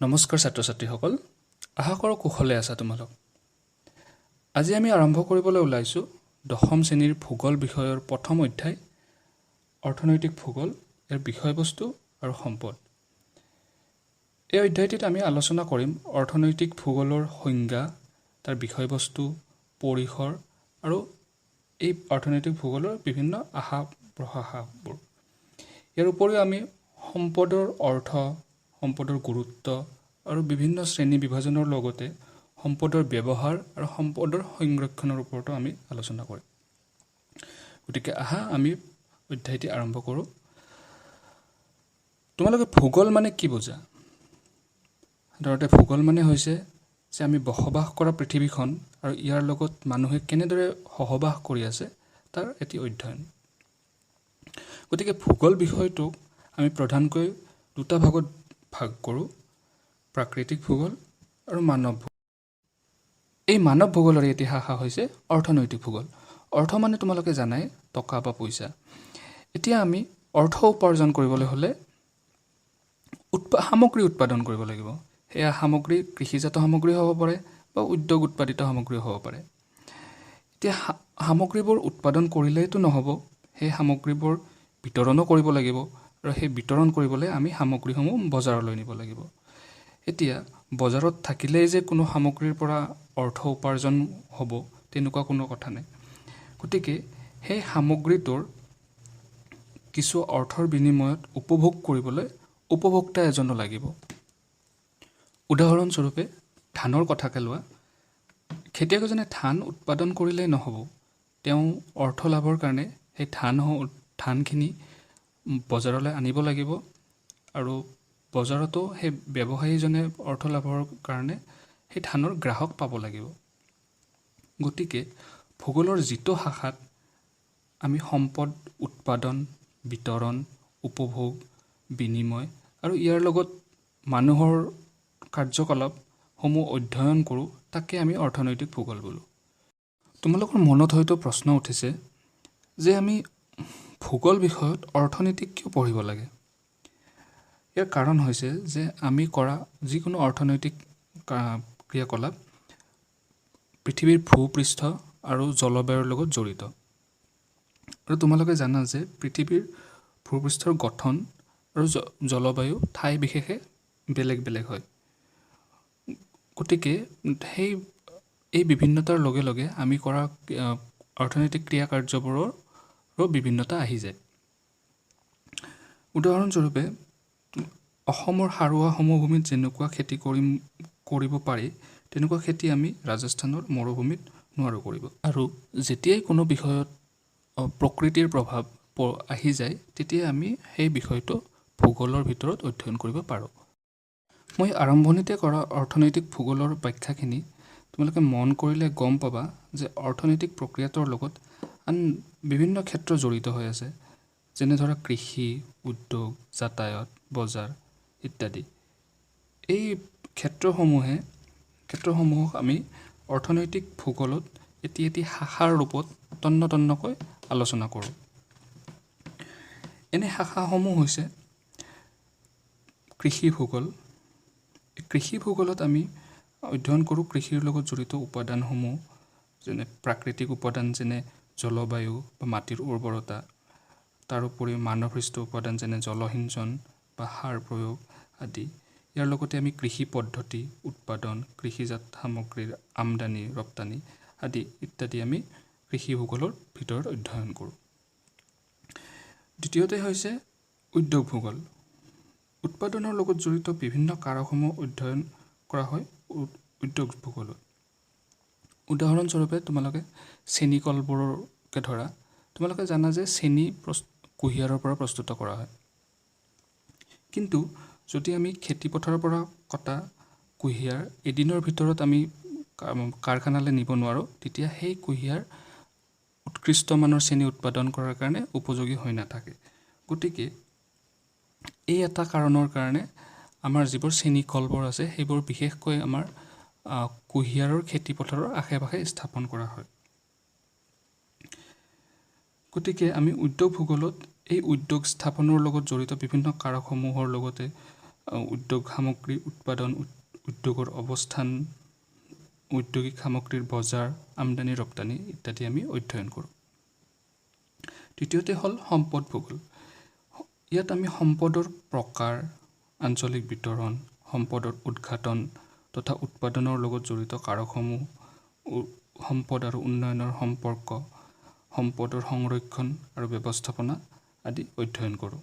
নমস্কাৰ ছাত্ৰ ছাত্ৰীসকল, আশা কৰোঁ কুশলে আছা তোমালোক। আজি আমি আৰম্ভ কৰিবলৈ ওলাইছোঁ 10ম শ্ৰেণীৰ ভূগোল বিষয়ৰ প্ৰথম অধ্যায় অৰ্থনৈতিক ভূগোল, ইয়াৰ বিষয়বস্তু আৰু সম্পদ। এই অধ্যায়টিত আমি আলোচনা কৰিম অৰ্থনৈতিক ভূগোলৰ সংজ্ঞা, তাৰ বিষয়বস্তু, পৰিসৰ আৰু এই অৰ্থনৈতিক ভূগোলৰ বিভিন্ন আশা প্ৰশাসাবোৰ। ইয়াৰ উপৰিও আমি সম্পদৰ অৰ্থ, সম্পদৰ গুৰুত্ব আৰু বিভিন্ন শ্ৰেণী বিভাজনৰ লগতে সম্পদৰ ব্যৱহাৰ আৰু সম্পদৰ সংৰক্ষণৰ ওপৰতো আমি আলোচনা কৰিম। গতিকে আহা আমি অধ্যায়টি আৰম্ভ কৰোঁ। তোমালোকে ভূগোল মানে কি বুজা? সাধাৰণতে ভূগোল মানে হৈছে যে আমি বসবাস কৰা পৃথিৱীখন আৰু ইয়াৰ লগত মানুহে কেনেদৰে সহবাস কৰি আছে তাৰ এটি অধ্যয়ন। গতিকে ভূগোল বিষয়টোক আমি প্ৰধানকৈ দুটা ভাগত ভাগ কৰোঁ, প্ৰাকৃতিক ভূগোল আৰু মানৱ ভূগোল। এই মানৱ ভূগোলৰ এটি শাখা হৈছে অৰ্থনৈতিক ভূগোল। অৰ্থ মানে তোমালোকে জানাই টকা বা পইচা। এতিয়া আমি অৰ্থ উপাৰ্জন কৰিবলৈ হ'লে সামগ্ৰী উৎপাদন কৰিব লাগিব। সেয়া সামগ্ৰী কৃষিজাত সামগ্ৰী হ'ব পাৰে বা উদ্যোগ উৎপাদিত সামগ্ৰী হ'ব পাৰে। এতিয়া সামগ্ৰীবোৰ উৎপাদন কৰিলেইতো নহ'ব, সেই সামগ্ৰীবোৰ বিতৰণো কৰিব লাগিব আৰু সেই বিতৰণ কৰিবলৈ আমি সামগ্ৰীসমূহ বজাৰলৈ নিব লাগিব। এতিয়া বজাৰত থাকিলেই যে কোনো সামগ্ৰীৰ পৰা অৰ্থ উপাৰ্জন হ'ব তেনেকুৱা কোনো কথা নাই। গতিকে সেই সামগ্ৰীটোৰ কিছু অৰ্থৰ বিনিময়ত উপভোগ কৰিবলৈ উপভোক্তা এজনো লাগিব। উদাহৰণস্বৰূপে ধানৰ কথাকে লোৱা, খেতিয়ক এজনে ধান উৎপাদন কৰিলেই নহ'ব, তেওঁ অৰ্থ লাভৰ কাৰণে সেই ধানখিনি বজাৰলৈ আনিব লাগিব আৰু বজাৰতো সেই ব্যৱসায়ীজনে অৰ্থ লাভৰ কাৰণে সেই ধানৰ গ্ৰাহক পাব লাগিব। গতিকে ভূগোলৰ যিটো শাখাত আমি সম্পদ উৎপাদন, বিতৰণ, উপভোগ, বিনিময় আৰু ইয়াৰ লগত মানুহৰ কাৰ্যকলাপসমূহ অধ্যয়ন কৰোঁ, তাকে আমি অৰ্থনৈতিক ভূগোল বোলোঁ। তোমালোকৰ মনত হয়তো প্ৰশ্ন উঠিছে যে আমি ভূগোল বিষয়ত অৰ্থনীতি কিয় পঢ়িব লাগে? ইয়াৰ কাৰণ হৈছে যে আমি কৰা যিকোনো অৰ্থনৈতিক ক্ৰিয়াকলাপ পৃথিৱীৰ ভূপৃষ্ঠ আৰু জলবায়ুৰ লগত জড়িত। আৰু তোমালোকে জানা যে পৃথিৱীৰ ভূপৃষ্ঠৰ গঠন আৰু জলবায়ু ঠাই বিশেষে বেলেগ বেলেগ হয়। গতিকে এই বিভিন্নতাৰ লগে লগে আমি কৰা অৰ্থনৈতিক ক্ৰিয়া কাৰ্যবোৰৰো বিভিন্নতা আহি যায়। উদাহৰণস্বৰূপে অসমৰ সাৰুৱা সমভূমিত যেনেকুৱা খেতি কৰিব পাৰি, তেনেকুৱা খেতি আমি ৰাজস্থানৰ মৰুভূমিত নোৱাৰোঁ কৰিব। আৰু যেতিয়াই কোনো বিষয়ত প্ৰকৃতিৰ প্ৰভাৱ আহি যায়, তেতিয়া আমি সেই বিষয়টো ভূগোলৰ ভিতৰত অধ্যয়ন কৰিব পাৰোঁ। মই আৰম্ভণিতে কৰা অৰ্থনৈতিক ভূগোলৰ ব্যাখ্যাখিনি তোমালোকে মন কৰিলে গম পাবা যে অৰ্থনৈতিক প্ৰক্ৰিয়াটোৰ লগত আন বিভিন্ন ক্ষেত্ৰ জড়িত হৈ আছে, যেনে ধৰা কৃষি, উদ্যোগ, যাতায়াত, বজাৰ ইত্যাদি। এই ক্ষেত্ৰসমূহক আমি অৰ্থনৈতিক ভূগোলত এটি এটি শাখাৰ ৰূপত তন্ন তন্নকৈ আলোচনা কৰোঁ। এনে শাখাসমূহ হৈছে কৃষি ভূগোল। কৃষি ভূগোলত আমি অধ্যয়ন কৰোঁ কৃষিৰ লগত জড়িত উপাদানসমূহ, যেনে প্ৰাকৃতিক উপাদান যেনে জলবায়ু বা মাটিৰ উৰ্বৰতা, তাৰোপৰি মানৱসৃষ্ট উপাদান যেনে জলসিঞ্চন বা সাৰ প্ৰয়োগ আদি। ইয়াৰ লগতে আমি কৃষি পদ্ধতি, উৎপাদন, কৃষিজাত সামগ্ৰীৰ আমদানি ৰপ্তানি আদি ইত্যাদি আমি কৃষি ভূগোলৰ ভিতৰত অধ্যয়ন কৰোঁ। দ্বিতীয়তে হৈছে উদ্যোগ ভূগোল। উৎপাদনৰ লগত জড়িত বিভিন্ন কাৰকসমূহ অধ্যয়ন কৰা হয় উদ্যোগ ভূগোলত। উদাহৰণস্বৰূপে তোমালোকে চেনী কলবোৰকে ধৰা, তোমালোকে জানা যে চেনী কুঁহিয়াৰৰ পৰা প্ৰস্তুত কৰা হয়। কিন্তু যদি আমি খেতিপথাৰৰ পৰা কটা কুঁহিয়াৰ এদিনৰ ভিতৰত আমি কাৰখানালৈ নিব নোৱাৰোঁ, তেতিয়া সেই কুঁহিয়াৰ উৎকৃষ্ট মানৰ চেনী উৎপাদন কৰাৰ কাৰণে উপযোগী হৈ নাথাকে। গতিকে এই এটা কাৰণৰ কাৰণে আমাৰ যিবোৰ চেনী কলবোৰ আছে, সেইবোৰ বিশেষকৈ আমাৰ কুঁহিয়াৰৰ খেতিপথাৰৰ আশে পাশে স্থাপন কৰা হয়। গতিকে আমি উদ্যোগ ভূগোলত এই উদ্যোগ স্থাপনৰ লগত জড়িত বিভিন্ন কাৰকসমূহৰ লগতে উদ্যোগ সামগ্ৰী উৎপাদন, উদ্যোগৰ অৱস্থান, ঔদ্যোগিক সামগ্ৰীৰ বজাৰ, আমদানি ৰপ্তানি ইত্যাদি আমি অধ্যয়ন কৰোঁ। তৃতীয়তে হ'ল সম্পদ ভূগোল। ইয়াত আমি সম্পদৰ প্ৰকাৰ, আঞ্চলিক বিতৰণ, সম্পদৰ উদ্ঘাটন তথা উৎপাদনৰ লগত জড়িত কাৰকসমূহ, সম্পদ আৰু উন্নয়নৰ সম্পৰ্ক, সম্পদৰ সংৰক্ষণ আৰু ব্যৱস্থাপনা আদি অধ্যয়ন কৰোঁ।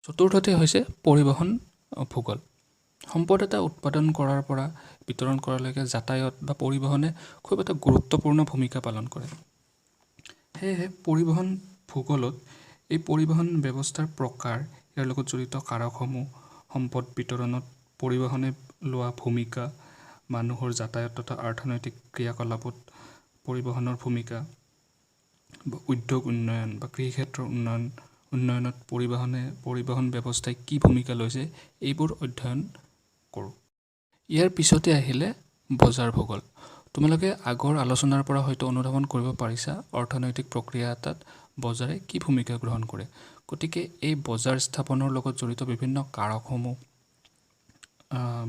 চতুৰ্থতে হৈছে পৰিবহণ ভূগোল। সম্পদ এটা উৎপাদন কৰাৰ পৰা বিতৰণ কৰালৈকে যাতায়াত বা পৰিবহণে খুব এটা গুৰুত্বপূৰ্ণ ভূমিকা পালন কৰে। সেয়েহে পৰিবহণ ভূগোলত এই পৰিবহণ ব্যৱস্থাৰ প্ৰকাৰ, ইয়াৰ লগত জড়িত কাৰকসমূহ, সম্পদ বিতৰণত পৰিবহণে লোৱা ভূমিকা, মানুহৰ যাতায়াত তথা অৰ্থনৈতিক ক্ৰিয়াকলাপত পৰিবহণৰ ভূমিকা, উদ্যোগ উন্নয়ন বা কৃষিক্ষেত্ৰৰ উন্নয়নত পৰিবহণ ব্যৱস্থাই কি ভূমিকা লৈছে এইবোৰ অধ্যয়ন কৰোঁ। ইয়াৰ পিছতে আহিলে বজাৰ ভূগোল। তোমালোকে আগৰ আলোচনাৰ পৰা হয়তো অনুধাৱন কৰিব পাৰিছা অৰ্থনৈতিক প্ৰক্ৰিয়া এটাত বজাৰে কি ভূমিকা গ্ৰহণ কৰে। গতিকে এই বজাৰ স্থাপনৰ লগত জড়িত বিভিন্ন কাৰকসমূহ,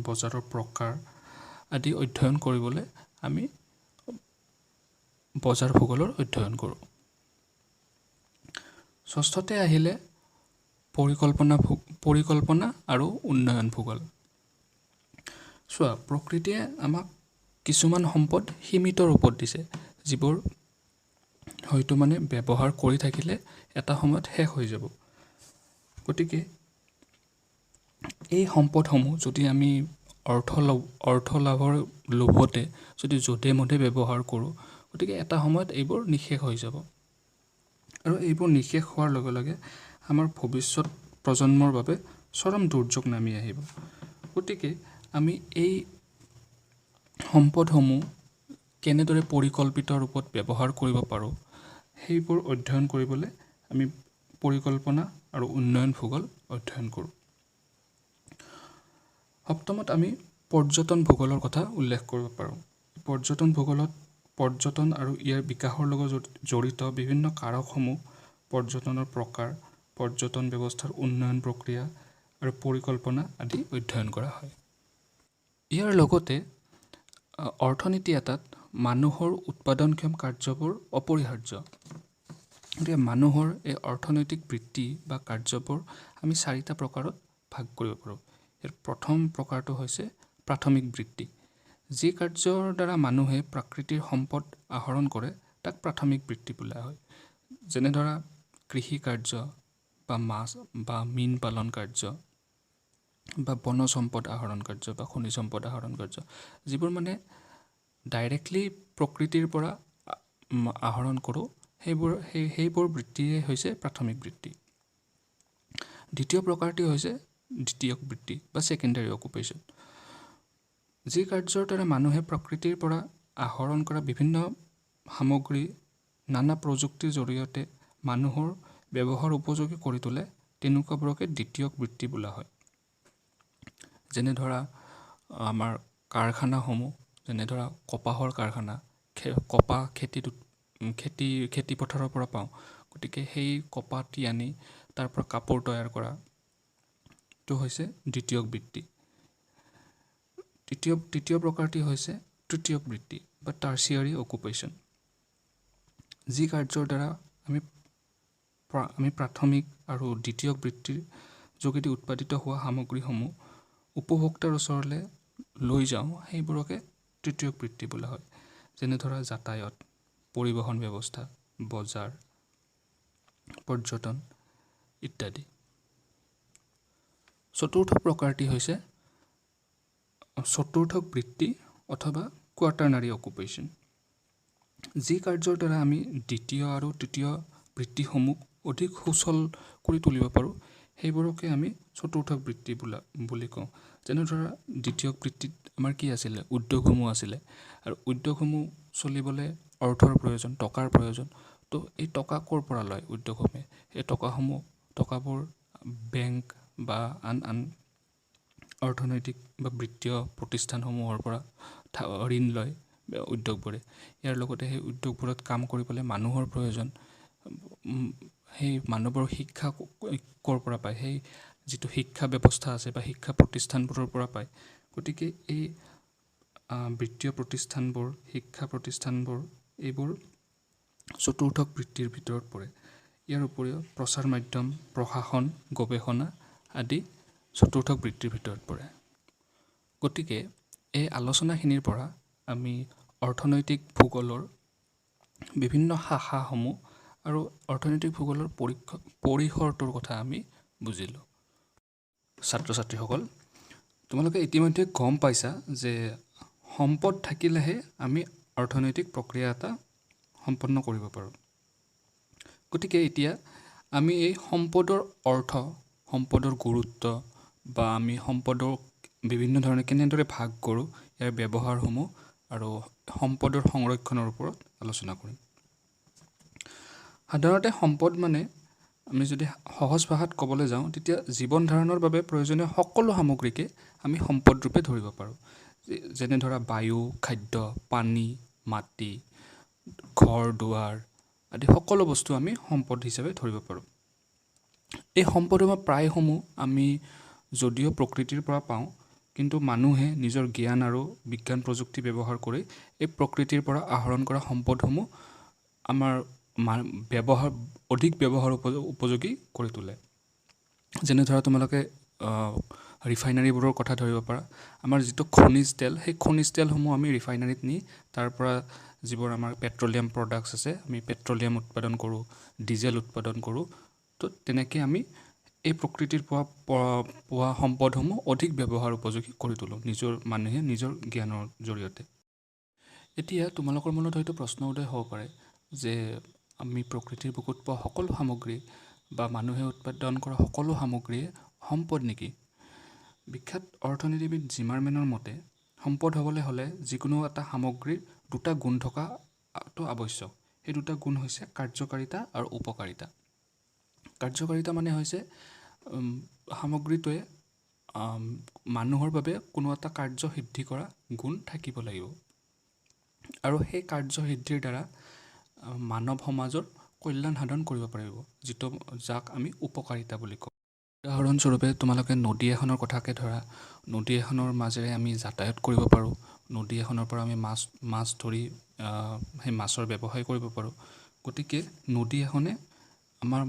বজাৰৰ প্ৰকাৰ আদি অধ্যয়ন কৰিবলৈ আমি বজাৰ ভূগোলৰ অধ্যয়ন কৰোঁ। ষষ্ঠতে আহিলে পৰিকল্পনা আৰু উন্নয়ন ভূগোল। চোৱা, প্ৰকৃতিয়ে আমাক কিছুমান সম্পদ সীমিত ৰূপত দিছে, যিবোৰ হয়তো ব্যৱহাৰ কৰি থাকিলে এটা সময়ত শেষ হৈ যাব। গতিকে এই সম্পদসমূহ যদি আমি অৰ্থ লাভৰ লোভতে যদি যধে মধে ব্যৱহাৰ কৰোঁ, গতিকে এটা সময়ত এইবোৰ নিঃশেষ হৈ যাব। আৰু এইবোৰ নিঃশেষ হোৱাৰ লগে লগে আমাৰ ভৱিষ্যত প্ৰজন্মৰ বাবে চৰম দুৰ্যোগ নামি আহিব। গতিকে আমি এই সম্পদসমূহ কেনেদৰে পৰিকল্পিত ৰূপত ব্যৱহাৰ কৰিব পাৰোঁ, সেইবোৰ অধ্যয়ন কৰিবলৈ আমি পৰিকল্পনা আৰু উন্নয়ন ভূগোল অধ্যয়ন কৰোঁ। সপ্তমত আমি পৰ্যটন ভূগোলৰ কথা উল্লেখ কৰিব পাৰোঁ। পৰ্যটন ভূগোলত পৰ্যটন আৰু ইয়াৰ বিকাশৰ লগত জড়িত বিভিন্ন কাৰকসমূহ, পৰ্যটনৰ প্ৰকাৰ, পৰ্যটন ব্যৱস্থাৰ উন্নয়ন প্ৰক্ৰিয়া আৰু পৰিকল্পনা আদি অধ্যয়ন কৰা হয়। ইয়াৰ লগতে অৰ্থনীতি এটাত মানুহৰ উৎপাদনক্ষম কাৰ্যবোৰ অপৰিহাৰ্য। গতিকে মানুহৰ এই অৰ্থনৈতিক বৃত্তি বা কাৰ্যবোৰ আমি 4টা প্ৰকাৰত ভাগ কৰিব পাৰোঁ। ইয়াৰ প্ৰথম প্ৰকাৰটো হৈছে প্ৰাথমিক বৃত্তি। যি কাৰ্যৰ দ্বাৰা মানুহে প্ৰাকৃতিক সম্পদ আহৰণ কৰে তাক প্ৰাথমিক বৃত্তি বোলা হয়। যেনে ধৰা কৃষি কাৰ্য বা মাছ বা মীন পালন কাৰ্য বা বনজ সম্পদ আহৰণ কাৰ্য বা খনিজ সম্পদ আহৰণ কাৰ্য, যিবোৰ ডাইৰেক্টলি প্ৰকৃতিৰ পৰা আহৰণ কৰোঁ, সেইবোৰ বৃত্তিয়ে হৈছে প্ৰাথমিক বৃত্তি। দ্বিতীয় প্ৰকাৰটি হৈছে দ্বিতীয়ক বৃত্তি বা ছেকেণ্ডাৰী অকুপেশ্যন। যি কাৰ্যৰ দ্বাৰা মানুহে প্ৰকৃতিৰ পৰা আহৰণ কৰা বিভিন্ন সামগ্ৰী নানা প্ৰযুক্তিৰ জৰিয়তে মানুহৰ ব্যৱহাৰ উপযোগী কৰি তোলে, তেনেকুৱাবোৰকে দ্বিতীয়ক বৃত্তি বোলা হয়। যেনে ধৰা আমাৰ কাৰখানাসমূহ, যেনে ধৰা কপাহৰ কাৰখানা, কপাহ খেতি পথাৰৰ পৰা পাওঁ। গতিকে সেই কপাহটি আনি তাৰ পৰা কাপোৰ তৈয়াৰ কৰাটো হৈছে দ্বিতীয়ক বৃত্তি। তৃতীয় প্ৰকাৰটি হৈছে তৃতীয়ক বৃত্তি বা টাৰ্চিয়াৰী অকুপেশ্যন। যি কাৰ্যৰ দ্বাৰা আমি প্ৰাথমিক আৰু দ্বিতীয়ক বৃত্তিৰ যোগেদি উৎপাদিত হোৱা সামগ্ৰীসমূহ উপভোক্তাৰ ওচৰলৈ লৈ যাওঁ, সেইবোৰকে তৃতীয়ক বৃত্তি বোলা হয়। যেনে ধৰা যাতায়াত, পৰিবহণ ব্যৱস্থা, বজাৰ, পৰ্যটন ইত্যাদি। চতুৰ্থ প্ৰকাৰটি হৈছে চতুৰ্থক বৃত্তি অথবা কোৱাটাৰ্নাৰী অকুপেশ্যন। যি কাৰ্যৰ দ্বাৰা আমি দ্বিতীয় আৰু তৃতীয় বৃত্তিসমূহ অধিক সুচল কৰি তুলিব পাৰোঁ, সেইবোৰকে আমি চতুৰ্থক বৃত্তি বুলি কওঁ। যেনে ধৰা দ্বিতীয়ক বৃত্তিত আমাৰ কি আছিলে, উদ্যোগসমূহ আছিলে। আৰু উদ্যোগসমূহ চলিবলৈ অৰ্থৰ প্ৰয়োজন, টকাৰ প্ৰয়োজন। তো এই টকা ক'ৰ পৰা লয় উদ্যোগসমূহে? এই টকাবোৰ বেংক বা আন অৰ্থনৈতিক বা বৃত্তীয় প্ৰতিষ্ঠানসমূহৰ পৰা ঋণ লয় উদ্যোগবোৰে। ইয়াৰ লগতে সেই উদ্যোগবোৰত কাম কৰিবলৈ মানুহৰ প্ৰয়োজন। সেই মানুহবোৰৰ শিক্ষা ক'ৰ পৰা পায়, সেই যিটো শিক্ষা ব্যৱস্থা আছে বা শিক্ষা প্ৰতিষ্ঠানবোৰৰ পৰা পায়। গতিকে এই বৃত্তীয় প্ৰতিষ্ঠানবোৰ, শিক্ষা প্ৰতিষ্ঠানবোৰ, এইবোৰ চতুৰ্থক বৃত্তিৰ ভিতৰত পৰে। ইয়াৰ উপৰিও প্ৰচাৰ মাধ্যম, প্ৰশাসন, গৱেষণা আদি চতুৰ্থক বৃত্তিৰ ভিতৰত পৰে। গতিকে এই আলোচনাখিনিৰ পৰা আমি অৰ্থনৈতিক ভূগোলৰ বিভিন্ন শাখাসমূহ আৰু অৰ্থনৈতিক ভূগোলৰ পৰিসৰটোৰ কথা আমি বুজিলোঁ। ছাত্ৰ ছাত্ৰীসকল, তোমালোকে ইতিমধ্যে গম পাইছা যে সম্পদ থাকিলেহে আমি অৰ্থনৈতিক প্ৰক্ৰিয়া এটা সম্পন্ন কৰিব পাৰোঁ। গতিকে এতিয়া আমি এই সম্পদৰ অৰ্থ, সম্পদৰ গুৰুত্ব বা আমি সম্পদৰ বিভিন্ন ধৰণে কেনেদৰে ভাগ কৰোঁ, ইয়াৰ ব্যৱহাৰসমূহ আৰু সম্পদৰ সংৰক্ষণৰ ওপৰত আলোচনা কৰিম। সাধাৰণতে সম্পদ মানে আমি যদি সহজ ভাষাত ক'বলৈ যাওঁ, তেতিয়া জীৱন ধাৰণৰ বাবে প্ৰয়োজনীয় সকলো সামগ্ৰীকে আমি সম্পদ ৰূপে ধৰিব পাৰোঁ। যেনে ধৰা বায়ু, খাদ্য, পানী, মাটি, ঘৰ দুৱাৰ আদি সকলো বস্তু আমি সম্পদ হিচাপে ধৰিব পাৰোঁ। এই সম্পদসমূহ প্ৰায়সমূহ আমি যদিও প্ৰকৃতিৰ পৰা পাওঁ, কিন্তু মানুহে নিজৰ জ্ঞান আৰু বিজ্ঞান প্ৰযুক্তি ব্যৱহাৰ কৰি এই প্ৰকৃতিৰ পৰা আহৰণ কৰা সম্পদসমূহ আমাৰ অধিক ব্যৱহাৰ উপযোগী কৰি তোলে। যেনে ধৰা তোমালোকে ৰিফাইনাৰীবোৰৰ কথা ধৰিব পাৰা। আমাৰ যিটো খনিজ তেল, সেই খনিজ তেলসমূহ আমি ৰিফাইনাৰীত নি তাৰ পৰা যিবোৰ আমাৰ পেট্ৰলিয়াম প্ৰডাক্টছ আছে, আমি পেট্ৰলিয়াম উৎপাদন কৰোঁ, ডিজেল উৎপাদন কৰোঁ। তো তেনেকৈ আমি এই প্ৰকৃতিৰ পোৱা সম্পদসমূহ অধিক ব্যৱহাৰ উপযোগী কৰি তোলোঁ মানুহে নিজৰ জ্ঞানৰ জৰিয়তে। এতিয়া তোমালোকৰ মনত হয়তো প্ৰশ্ন উদয় হ'ব পাৰে যে আমি প্ৰকৃতিৰ বুকুত পোৱা সকলো সামগ্ৰী বা মানুহে উৎপাদন কৰা সকলো সামগ্ৰীয়ে সম্পদ নেকি? বিখ্যাত অৰ্থনীতিবিদ জিমাৰমেনৰ মতে সম্পদ হ'বলৈ হ'লে যিকোনো এটা সামগ্ৰীৰ দুটা গুণ থকাটো আৱশ্যক। সেই দুটা গুণ হৈছে কাৰ্যকাৰিতা আৰু উপকাৰিতা। কাৰ্যকাৰিতা মানে হৈছে সামগ্ৰীটোৱে মানুহৰ বাবে কোনো এটা কাৰ্য সিদ্ধি কৰা গুণ থাকিব লাগিব, আৰু সেই কাৰ্য সিদ্ধিৰ দ্বাৰা মানৱ সমাজৰ কল্যাণ সাধন কৰিব পাৰিব, যাক আমি উপকাৰিতা বুলি কওঁ। উদাহৰণস্বৰূপে তোমালোকে নদী এখনৰ কথাকে ধৰা। নদী এখনৰ মাজেৰে আমি যাতায়াত কৰিব পাৰোঁ। নদী এখনৰ পৰা আমি মাছ ধৰি সেই মাছৰ ব্যৱসায় কৰিব পাৰোঁ। গতিকে নদী এখনে আমাৰ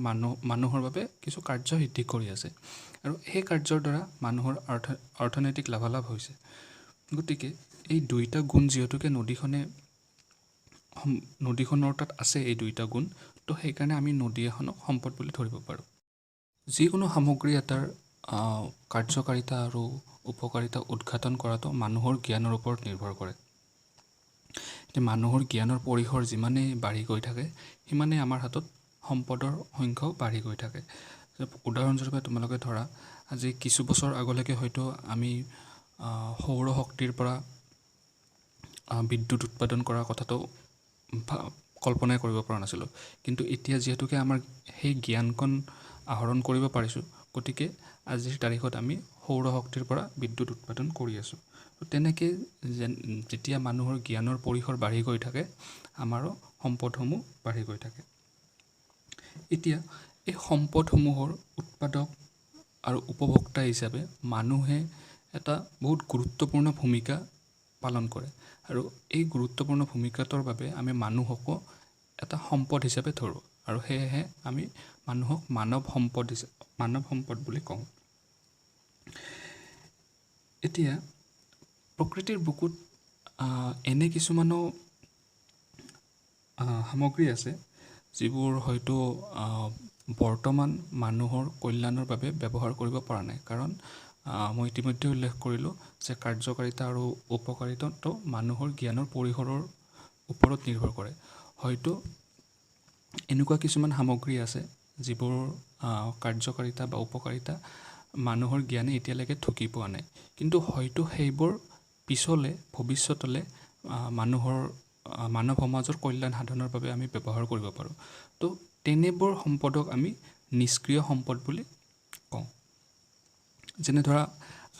মানুহৰ বাবে কিছু কাৰ্য সিদ্ধি কৰি আছে, আৰু সেই কাৰ্যৰ দ্বাৰা মানুহৰ অৰ্থনৈতিক লাভালাভ হৈছে। গতিকে এই দুইটা গুণ যিহেতুকে নদীখনৰ তাত আছে, এই দুইটা গুণ, তো সেইকাৰণে আমি নদী এখনক সম্পদ বুলি ধৰিব পাৰোঁ। যিকোনো সামগ্ৰী এটাৰ কাৰ্যকাৰিতা আৰু উপকাৰিতা উদঘাটন কৰাটো মানুহৰ জ্ঞানৰ ওপৰত নিৰ্ভৰ কৰে। এতিয়া মানুহৰ জ্ঞানৰ পৰিসৰ যিমানেই বাঢ়ি গৈ থাকে, সিমানেই আমাৰ হাতত সম্পদৰ সংখ্যাও বাঢ়ি গৈ থাকে। উদাহৰণস্বৰূপে তোমালোকে ধৰা, আজি কিছু বছৰ আগলৈকে হয়তো আমি সৌৰ শক্তিৰ পৰা বিদ্যুৎ উৎপাদন কৰাৰ কথাটো কল্পনাই কৰিব পৰা নাছিলোঁ। কিন্তু এতিয়া যিহেতুকে আমাৰ সেই জ্ঞানকণ আহৰণ কৰিব পাৰিছোঁ, গতিকে আজিৰ তাৰিখত আমি সৌৰ শক্তিৰ পৰা বিদ্যুৎ উৎপাদন কৰি আছোঁ। তেনেকৈ যেতিয়া মানুহৰ জ্ঞানৰ পৰিসৰ বাঢ়ি গৈ থাকে, আমাৰো সম্পদসমূহ বাঢ়ি গৈ থাকে। এতিয়া এই সম্পদসমূহৰ উৎপাদক আৰু উপভোক্তা হিচাপে মানুহে এটা বহুত গুৰুত্বপূৰ্ণ ভূমিকা পালন কৰে, আৰু এই গুৰুত্বপূৰ্ণ ভূমিকাটোৰ বাবে আমি মানুহকো এটা সম্পদ হিচাপে ধৰোঁ, আৰু সেয়েহে আমি মানুহক মানৱ সম্পদ বুলি কওঁ। এতিয়া প্ৰকৃতিৰ বুকুত এনে কিছুমানো সামগ্ৰী আছে যিবোৰ হয়তো বৰ্তমান মানুহৰ কল্যাণৰ বাবে ব্যৱহাৰ কৰিব পৰা নাই। কাৰণ মই ইতিমধ্যে উল্লেখ কৰিলোঁ যে কাৰ্যকাৰিতা আৰু উপকাৰিতাটো মানুহৰ জ্ঞানৰ পৰিসৰৰ ওপৰত নিৰ্ভৰ কৰে। হয়তো এনেকুৱা কিছুমান সামগ্ৰী আছে যিবোৰ কাৰ্যকাৰিতা বা উপকাৰিতা মানুহৰ জ্ঞানে এতিয়ালৈকে ঢুকি পোৱা নাই, কিন্তু হয়তো সেইবোৰ পিছলৈ ভৱিষ্যতলৈ মানৱ সমাজৰ কল্যাণ সাধনৰ বাবে আমি ব্যৱহাৰ কৰিব পাৰোঁ। তো তেনেবোৰ সম্পদক আমি নিষ্ক্ৰিয় সম্পদ বুলি কওঁ। যেনে ধৰা,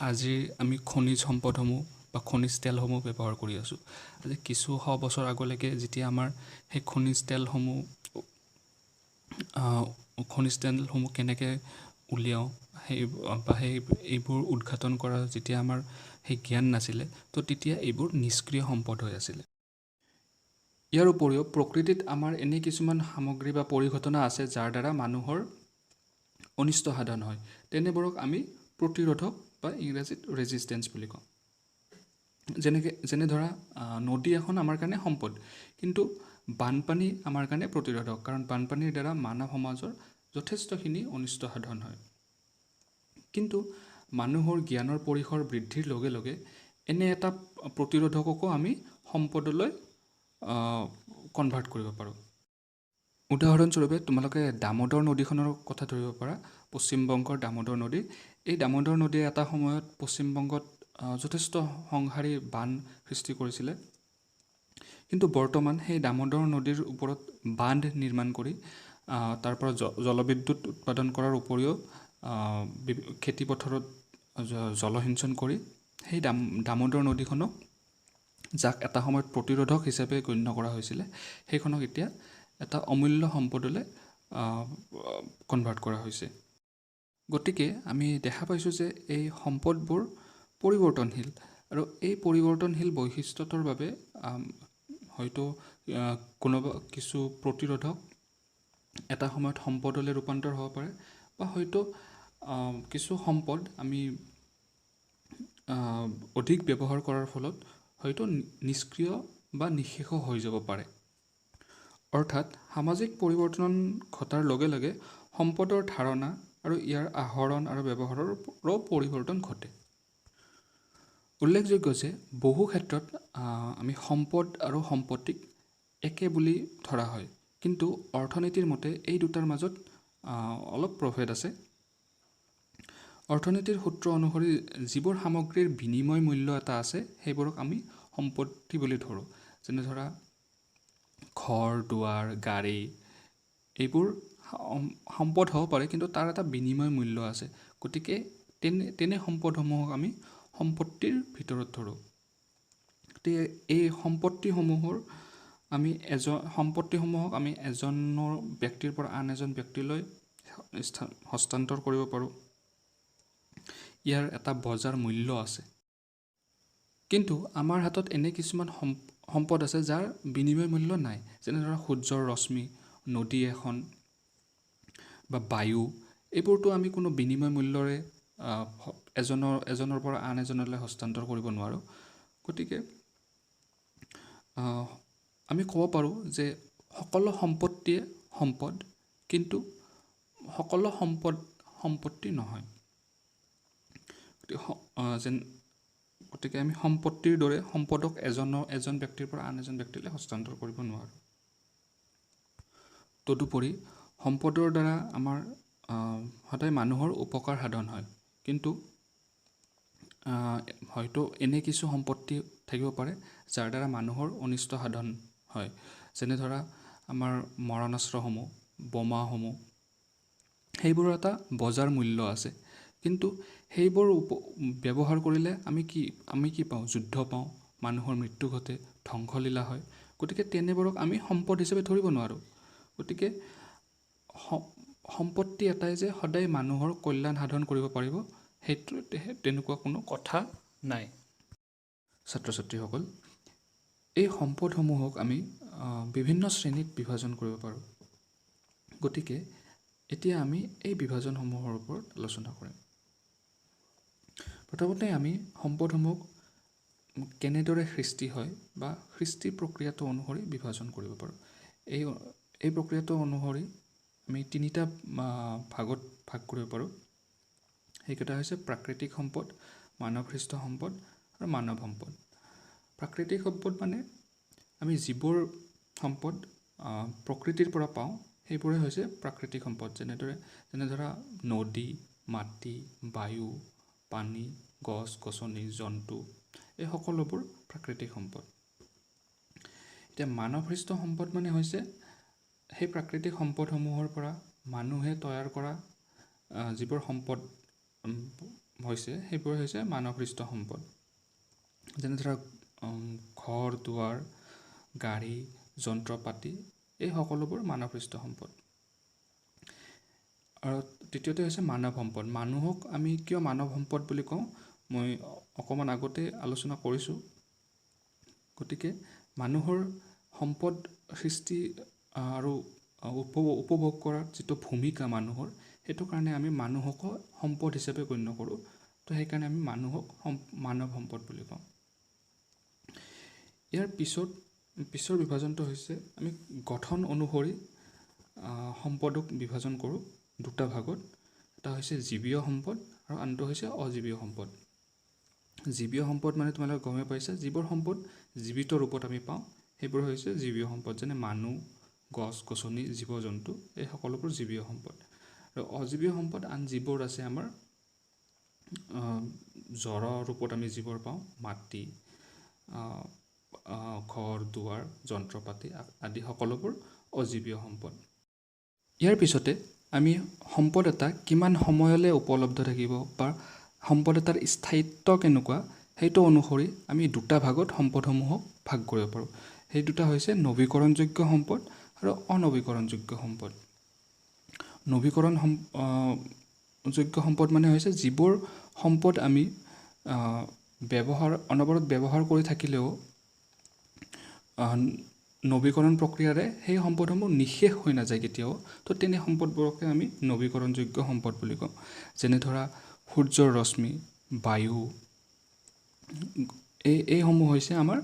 আজি আমি খনিজ সম্পদসমূহ বা খনিজ তেলসমূহ ব্যৱহাৰ কৰি আছোঁ। আজি কিছু শ বছৰ আগলৈকে যেতিয়া আমাৰ সেই খনিজ তেলসমূহ খনিজ তেলসমূহ কেনেকৈ উলিয়াওঁ এইবোৰ উদঘাটন কৰা যেতিয়া আমাৰ সেই জ্ঞান নাছিলে, তো তেতিয়া এইবোৰ নিষ্ক্ৰিয় সম্পদ হৈ আছিলে। ইয়াৰ উপৰিও প্ৰকৃতিত আমাৰ এনে কিছুমান সামগ্ৰী বা পৰিঘটনা আছে যাৰ দ্বাৰা মানুহৰ অনিষ্ট সাধন হয়। তেনেবোৰক আমি প্ৰতিৰোধক বা ইংৰাজীত ৰেজিষ্টেঞ্চ বুলি কওঁ। যেনে ধৰা নদী এখন আমাৰ কাৰণে সম্পদ, কিন্তু বানপানী আমাৰ কাৰণে প্ৰতিৰোধক, কাৰণ বানপানীৰ দ্বাৰা মানৱ সমাজৰ যথেষ্টখিনি অনিষ্ট সাধন হয়। কিন্তু মানুহৰ জ্ঞানৰ পৰিসৰ বৃদ্ধিৰ লগে লগে এনে এটা প্ৰতিৰোধককো আমি সম্পদলৈ কনভাৰ্ট কৰিব পাৰোঁ। উদাহৰণস্বৰূপে তোমালোকে দামোদৰ নদীখনৰ কথা ধৰিব পাৰা। পশ্চিমবংগৰ দামোদৰ নদী। এই দামোদৰ নদীয়ে এটা সময়ত পশ্চিমবংগত যথেষ্ট সংহাৰী বান সৃষ্টি কৰিছিলে। কিন্তু বৰ্তমান সেই দামোদৰ নদীৰ ওপৰত বান্ধ নিৰ্মাণ কৰি তাৰ পৰা জলবিদ্যুৎ উৎপাদন কৰাৰ উপৰিও খেতিপথাৰত জলসিঞ্চন কৰি সেই দামোদৰ নদীখনক, যাক এটা সময়ত প্ৰতিৰোধক হিচাপে গণ্য কৰা হৈছিলে, সেইখনক এতিয়া এটা অমূল্য সম্পদলৈ কনভাৰ্ট কৰা হৈছে। গতিকে আমি দেখা পাইছোঁ যে এই সম্পদবোৰ পৰিৱৰ্তনশীল, আৰু এই পৰিৱৰ্তনশীল বৈশিষ্ট্যটোৰ বাবে হয়তো কোনোবা কিছু প্ৰতিৰোধক এটা সময়ত সম্পদলৈ ৰূপান্তৰ হ'ব পাৰে, বা হয়তো কিছু সম্পদ আমি অধিক ব্যৱহাৰ কৰাৰ ফলত হয়তো নিষ্ক্ৰিয় বা নিঃশেষ হৈ যাব পাৰে। অৰ্থাৎ সামাজিক পৰিৱৰ্তন ঘটাৰ লগে লগে সম্পদৰ ধাৰণা আৰু ইয়াৰ আহৰণ আৰু ব্যৱহাৰৰো পৰিৱৰ্তন ঘটে। উল্লেখযোগ্য যে বহু ক্ষেত্ৰত আমি সম্পদ আৰু সম্পত্তিক একে বুলি ধৰা হয়, কিন্তু অৰ্থনীতিৰ মতে এই দুটাৰ মাজত অলপ প্ৰভেদ আছে। অৰ্থনীতিৰ সূত্ৰ অনুসৰি যিবোৰ সামগ্ৰীৰ বিনিময় মূল্য এটা আছে, সেইবোৰক আমি সম্পত্তি বুলি ধৰোঁ। যেনে ধৰা ঘৰ, দুৱাৰ, গাড়ী, এইবোৰ সম্পদ হ'ব পাৰে, কিন্তু তাৰ এটা বিনিময় মূল্য আছে। গতিকে তেনে সম্পদসমূহক আমি সম্পত্তিৰ ভিতৰত ধৰোঁ। গতিকে এই সম্পত্তিসমূহক আমি এজনৰ ব্যক্তিৰ পৰা আন এজন ব্যক্তিলৈ হস্তান্তৰ কৰিব পাৰোঁ। ইয়াৰ এটা বজাৰ মূল্য আছে। কিন্তু আমাৰ হাতত এনে কিছুমান সম্পদ আছে যাৰ বিনিময় মূল্য নাই। যেনে ধৰা সূৰ্যৰ ৰশ্মি, নদী এখন বা বায়ু, এইবোৰতো আমি কোনো বিনিময় মূল্যৰে এজনৰ পৰা আন এজনলৈ হস্তান্তৰ কৰিব নোৱাৰোঁ। গতিকে আমি ক'ব পাৰোঁ যে সকলো সম্পত্তিয়ে সম্পদ, কিন্তু সকলো সম্পদ সম্পত্তি নহয়। গতিকে আমি সম্পত্তিৰ দৰে সম্পদক এজন ব্যক্তিৰ পৰা আন এজন ব্যক্তিলৈ হস্তান্তৰ কৰিব নোৱাৰোঁ। তদুপৰি সম্পদৰ দ্বাৰা আমাৰ সদায় মানুহৰ উপকাৰ সাধন হয়, কিন্তু হয়তো এনে কিছু সম্পত্তি থাকিব পাৰে যাৰ দ্বাৰা মানুহৰ অনিষ্ট সাধন হয়। যেনে ধৰা আমাৰ মৰণাস্ত্ৰসমূহ, বোমাসমূহ, সেইবোৰৰ এটা বজাৰ মূল্য আছে, কিন্তু সেইবোৰ ব্যৱহাৰ কৰিলে আমি কি পাওঁ? যুদ্ধ পাওঁ, মানুহৰ মৃত্যু ঘটে, ধ্বংসলীলা হয়। গতিকে তেনেবোৰক আমি সম্পদ হিচাপে ধৰিব নোৱাৰোঁ। গতিকে সম্পত্তি এটাই যে সদায় মানুহৰ কল্যাণ সাধন কৰিব পাৰিব, তেনেকুৱা কোনো কথা নাই। ছাত্ৰ ছাত্ৰীসকল, এই সম্পদসমূহক আমি বিভিন্ন শ্ৰেণীত বিভাজন কৰিব পাৰোঁ। গতিকে এতিয়া আমি এই বিভাজনসমূহৰ ওপৰত আলোচনা কৰিম। প্ৰথমতে আমি সম্পদসমূহক কেনেদৰে সৃষ্টি হয় বা সৃষ্টি প্ৰক্ৰিয়াটো অনুসৰি বিভাজন কৰিব পাৰোঁ। এই প্ৰক্ৰিয়াটো অনুসৰি আমি তিনিটা ভাগত ভাগ কৰিব পাৰোঁ। সেইকেইটা হৈছে প্ৰাকৃতিক সম্পদ, মানৱসৃষ্ট সম্পদ আৰু মানৱ সম্পদ। প্ৰাকৃতিক সম্পদ মানে আমি যিবোৰ সম্পদ প্ৰকৃতিৰ পৰা পাওঁ, সেইবোৰে হৈছে প্ৰাকৃতিক সম্পদ। যেনে ধৰা নদী, মাটি, বায়ু, পানী, গছ-গছনি, জন্তু, এই সকলোবোৰ প্ৰাকৃতিক সম্পদ। এতিয়া মানৱসৃষ্ট সম্পদ মানে হৈছে সেই প্ৰাকৃতিক সম্পদসমূহৰ পৰা মানুহে তৈয়াৰ কৰা যিবোৰ সম্পদ হৈছে, সেইবোৰ হৈছে মানৱসৃষ্ট সম্পদ। যেনে ধৰক ঘৰ, দুৱাৰ, গাড়ী, যন্ত্ৰ পাতি, এই সকলোবোৰ মানৱসৃষ্ট সম্পদ। আৰু তৃতীয়তে হৈছে মানৱ সম্পদ। মানুহক আমি কিয় মানৱ সম্পদ বুলি কওঁ মই অকণমান আগতে আলোচনা কৰিছোঁ। গতিকে মানুহৰ সম্পদ সৃষ্টি আৰু উপভোগ কৰাৰ যিটো ভূমিকা মানুহৰ, সেইটো কাৰণে আমি মানুহকো সম্পদ হিচাপে গণ্য কৰোঁ। তো সেইকাৰণে আমি মানুহক মানৱ সম্পদ বুলি কওঁ। ইয়াৰ পিছৰ বিভাজনটো হৈছে আমি গঠন অনুসৰি সম্পদক বিভাজন কৰোঁ দুটা ভাগত। এটা হৈছে জীৱীয় সম্পদ আৰু আনটো হৈছে অজীৱীয় সম্পদ। জীৱীয় সম্পদ মানে তোমালোকে গমেই পাইছা, যিবোৰ সম্পদ জীৱিত ৰূপত আমি পাওঁ সেইবোৰ হৈছে জীৱীয় সম্পদ, যেনে মানুহ, গছ গছনি, জীৱ জন্তু, এই সকলোবোৰ জীৱীয় সম্পদ। আৰু অজীৱীয় সম্পদ আন যিবোৰ আছে আমাৰ জড় ৰূপত আমি যিবোৰ পাওঁ, মাটি, ঘৰ দুৱাৰ, যন্ত্ৰপাতি আদি সকলোবোৰ অজীৱীয় সম্পদ। ইয়াৰ পিছতে আমি সম্পদ এটা কিমান সময়লৈ উপলব্ধ থাকিব বা সম্পদ এটাৰ স্থায়িত্ব কেনেকুৱা সেইটো অনুসৰি আমি দুটা ভাগত সম্পদসমূহক ভাগ কৰিব পাৰোঁ। সেই দুটা হৈছে নৱীকৰণযোগ্য সম্পদ আৰু অনৱীকৰণযোগ্য সম্পদ। নৱীকৰণযোগ্য সম্পদ মানে হৈছে যিবোৰ সম্পদ আমি অনবৰত ব্যৱহাৰ কৰি থাকিলেও নৱীকৰণ প্ৰক্ৰিয়াৰে সেই সম্পদসমূহ নিঃশেষ হৈ নাযায় কেতিয়াও। তো তেনে সম্পদবোৰকে আমি নৱীকৰণযোগ্য সম্পদ বুলি কওঁ। যেনে ধৰা সূৰ্যৰ ৰশ্মি, বায়ু, এইসমূহ হৈছে আমাৰ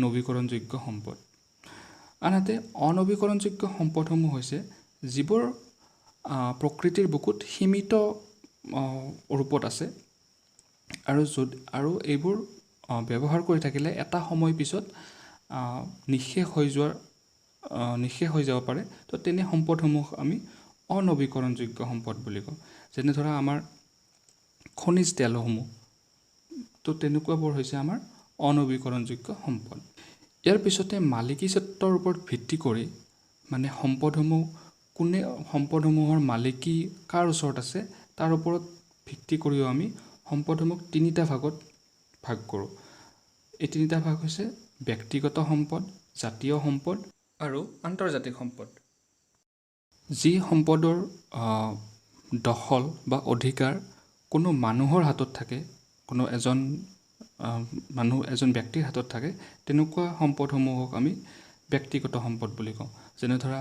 নৱীকৰণযোগ্য সম্পদ। আনহাতে অনৱীকৰণযোগ্য সম্পদসমূহ হৈছে যিবোৰ প্ৰকৃতিৰ বুকুত সীমিত ৰূপত আছে আৰু এইবোৰ ব্যৱহাৰ কৰি থাকিলে এটা সময় পিছত নিঃশেষ হৈ যাব পাৰে। তো তেনে সম্পদসমূহ আমি অনৱীকৰণযোগ্য সম্পদ বুলি কওঁ। যেনে ধৰা আমাৰ খনিজ তেলসমূহ, তো তেনেকুৱাবোৰ হৈছে আমাৰ অনৱীকৰণযোগ্য সম্পদ। ইয়াৰ পিছতে মালিকী স্বত্বৰ ওপৰত ভিত্তি কৰি মানে সম্পদসমূহৰ মালিকী কাৰ ওচৰত আছে তাৰ ওপৰত ভিত্তি কৰিও আমি সম্পদসমূহক তিনিটা ভাগত ভাগ কৰোঁ। এই তিনিটা ভাগ হৈছে ব্যক্তিগত সম্পদ, জাতীয় সম্পদ আৰু আন্তৰ্জাতিক সম্পদ। যি সম্পদৰ দখল বা অধিকাৰ কোনো মানুহৰ হাতত থাকে, কোনো এজন ব্যক্তিৰ হাতত থাকে, তেনেকুৱা সম্পদসমূহক আমি ব্যক্তিগত সম্পদ বুলি কওঁ। যেনে ধৰা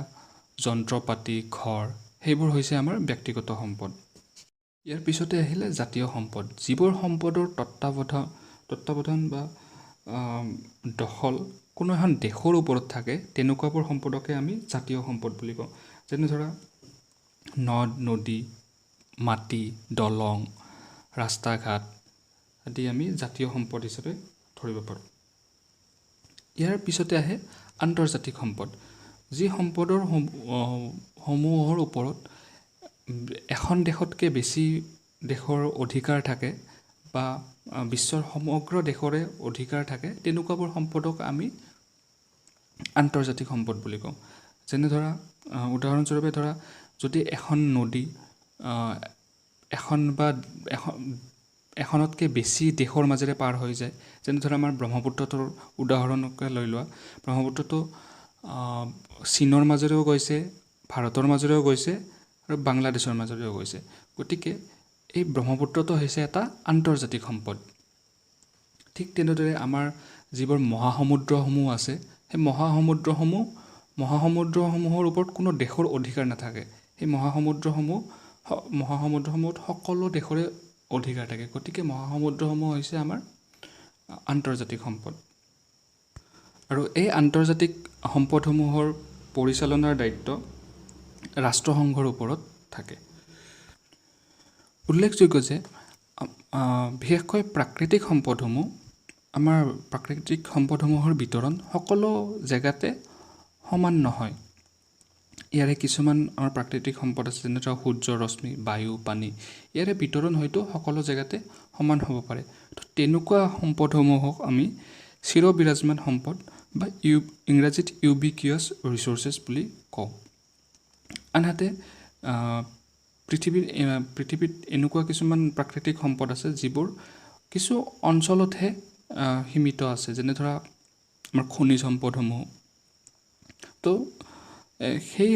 যন্ত্ৰপাতি, ঘৰ, সেইবোৰ হৈছে আমাৰ ব্যক্তিগত সম্পদ। ইয়াৰ পিছতে আহিলে জাতীয় সম্পদ। যিবোৰ সম্পদৰ তত্ত্বাৱধান বা দখল কোনো এখন দেশৰ ওপৰত থাকে, তেনেকুৱাবোৰ সম্পদকে আমি জাতীয় সম্পদ বুলি কওঁ। যেনে ধৰা নদ নদী, মাটি, দলং, ৰাস্তা ঘাট আদি আমি জাতীয় সম্পদ হিচাপে ধৰিব পাৰোঁ। ইয়াৰ পিছতে আহে আন্তৰ্জাতিক সম্পদ। যি সম্পদৰ সমূহৰ ওপৰত এখন দেশতকৈ বেছি দেশৰ অধিকাৰ থাকে বা বিশ্বৰ সমগ্ৰ দেশৰে অধিকাৰ থাকে, তেনেকুৱাবোৰ সম্পদক আমি আন্তৰ্জাতিক সম্পদ বুলি কওঁ। যেনে ধৰা উদাহৰণস্বৰূপে ধৰা যদি এখন নদী এখনতকৈ বেছি দেশৰ মাজেৰে পাৰ হৈ যায়, যেনে ধৰা আমাৰ ব্ৰহ্মপুত্ৰটোৰ উদাহৰণকে লৈ লোৱা। ব্ৰহ্মপুত্ৰটো চীনৰ মাজেৰেও গৈছে, ভাৰতৰ মাজেৰেও গৈছে আৰু বাংলাদেশৰ মাজেৰেও গৈছে। গতিকে এই ব্ৰহ্মপুত্ৰটো হৈছে এটা আন্তৰ্জাতিক সম্পদ। ঠিক তেনেদৰে আমাৰ যিবোৰ মহাসমুদ্ৰসমূহ আছে, সেই মহাসমুদ্ৰসমূহৰ ওপৰত কোনো দেশৰ অধিকাৰ নাথাকে। সেই মহাসমুদ্ৰসমূহত সকলো দেশৰে অধিকাৰ থাকে। গতিকে মহাসমুদ্ৰসমূহ হৈছে আমাৰ আন্তৰ্জাতিক সম্পদ। আৰু এই আন্তৰ্জাতিক সম্পদসমূহৰ পৰিচালনাৰ দায়িত্ব ৰাষ্ট্ৰসংঘৰ ওপৰত থাকে। উল্লেখযোগ্য যে বিশেষকৈ প্ৰাকৃতিক সম্পদসমূহৰ বিতৰণ সকলো জেগাতে সমান নহয়। ইয়াৰে কিছুমান আমাৰ প্ৰাকৃতিক সম্পদ আছে, যেনে ধৰক সূৰ্যৰ ৰশ্মি, বায়ু, পানী, ইয়াৰে বিতৰণ হয়তো সকলো জেগাতে সমান হ'ব পাৰে। তো তেনেকুৱা সম্পদসমূহক আমি চিৰবিৰাজমান সম্পদ বা ইংৰাজীত ইউবিকিউৱাছ ৰিচ'ৰ্চেছ বুলি কওঁ। আনহাতে পৃথিৱীত এনেকুৱা কিছুমান প্ৰাকৃতিক সম্পদ আছে যিবোৰ কিছু অঞ্চলতহে সীমিত আছে। যেনে ধৰা আমাৰ খনিজ সম্পদসমূহ। তো সেই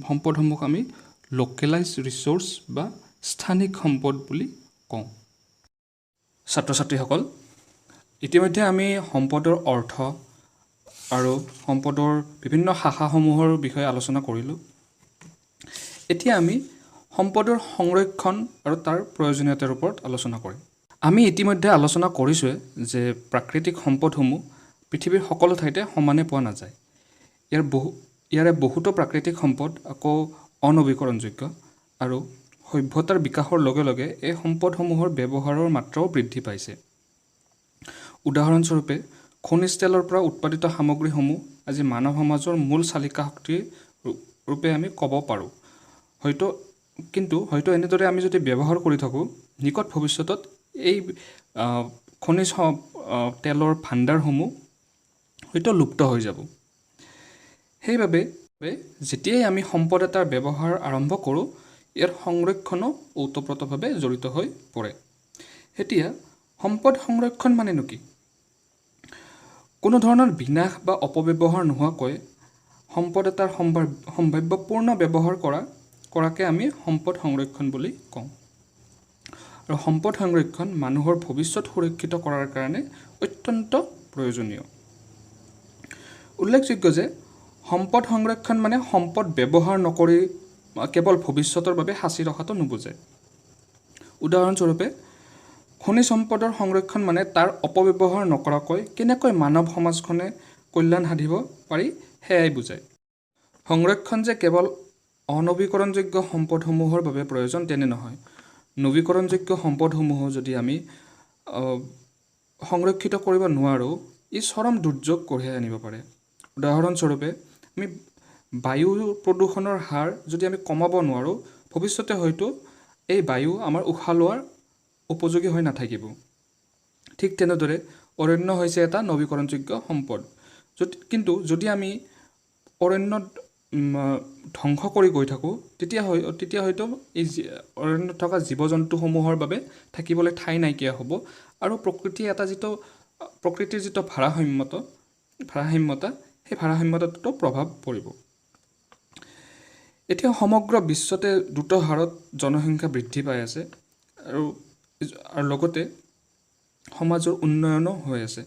সম্পদসমূহক আমি লোকেলাইজ ৰিচ'ৰ্চ বা স্থানিক সম্পদ বুলি কওঁ। ছাত্ৰ ছাত্ৰীসকল, ইতিমধ্যে আমি সম্পদৰ অৰ্থ আৰু সম্পদৰ বিভিন্ন শাখাসমূহৰ বিষয়ে আলোচনা কৰিলোঁ। এতিয়া আমি সম্পদৰ সংৰক্ষণ আৰু তাৰ প্ৰয়োজনীয়তাৰ ওপৰত আলোচনা কৰিম। আমি ইতিমধ্যে আলোচনা কৰিছোঁৱে যে প্ৰাকৃতিক সম্পদসমূহ পৃথিৱীৰ সকলো ঠাইতে সমানে পোৱা নাযায়। ইয়াৰে বহুতো প্ৰাকৃতিক সম্পদ আকৌ অনৱীকৰণযোগ্য আৰু সভ্যতাৰ বিকাশৰ লগে লগে এই সম্পদসমূহৰ ব্যৱহাৰৰ মাত্ৰাও বৃদ্ধি পাইছে। উদাহৰণস্বৰূপে খনিজ তেলৰ পৰা উৎপাদিত সামগ্ৰীসমূহ আজি মানৱ সমাজৰ মূল চালিকা শক্তিৰ ৰূপে আমি ক'ব পাৰোঁ। হয়তো এনেদৰে আমি যদি ব্যৱহাৰ কৰি থাকোঁ, নিকট ভৱিষ্যতত এই খনিজ তেলৰ ভাণ্ডাৰসমূহ হয়তো লুপ্ত হৈ যাব। সেইবাবে যেতিয়াই আমি সম্পদ এটাৰ ব্যৱহাৰ আৰম্ভ কৰোঁ, ইয়াৰ সংৰক্ষণো ওতপ্ৰোতভাৱে জড়িত হৈ পৰে। এতিয়া সম্পদ সংৰক্ষণ মানেনো কি? কোনো ধৰণৰ বিনাশ বা অপব্যৱহাৰ নোহোৱাকৈ সম্পদ এটাৰ সম্ভাৱ্যপূৰ্ণ ব্যৱহাৰ কৰাকে আমি সম্পদ সংৰক্ষণ বুলি কওঁ। আৰু সম্পদ সংৰক্ষণ মানুহৰ ভৱিষ্যত সুৰক্ষিত কৰাৰ কাৰণে অত্যন্ত প্ৰয়োজনীয়। উল্লেখযোগ্য যে সম্পদ সংৰক্ষণ মানে সম্পদ ব্যৱহাৰ নকৰি কেৱল ভৱিষ্যতৰ বাবে সাঁচি ৰখাটো নুবুজায়। উদাহৰণস্বৰূপে খনিজ সম্পদৰ সংৰক্ষণ মানে তাৰ অপব্যৱহাৰ নকৰাকৈ কেনেকৈ মানৱ সমাজখনে কল্যাণ সাধিব পাৰি সেয়াই বুজায়। সংৰক্ষণ যে কেৱল অনৱীকৰণযোগ্য সম্পদসমূহৰ বাবে প্ৰয়োজন তেনে নহয়। নৱীকৰণযোগ্য সম্পদসমূহো যদি আমি সংৰক্ষিত কৰিব নোৱাৰোঁ, ই চৰম দুৰ্যোগ কঢ়িয়াই আনিব পাৰে। উদাহৰণস্বৰূপে আমি বায়ু প্ৰদূষণৰ হাৰ যদি আমি কমাব নোৱাৰোঁ, ভৱিষ্যতে হয়তো এই বায়ু আমাৰ উশাহ লোৱাৰ উপযোগী হৈ নাথাকিব। ঠিক তেনেদৰে অৰণ্য হৈছে এটা নৱীকৰণযোগ্য সম্পদ। কিন্তু যদি আমি অৰণ্য ধ্বংস কৰি গৈ থাকোঁ, তেতিয়া হয়তো এই অৰণ্যত থকা জীৱ জন্তুসমূহৰ বাবে থাকিবলৈ ঠাই নাইকিয়া হ'ব আৰু প্ৰকৃতিৰ যিটো ভাৰসাম্যতা, সেই ভাৰসাম্যতাটো প্ৰভাৱ পৰিব। এতিয়া সমগ্ৰ বিশ্বতে দ্ৰুত হাৰত জনসংখ্যা বৃদ্ধি পাই আছে আৰু লগতে সমাজৰ উন্নয়নো হৈ আছে।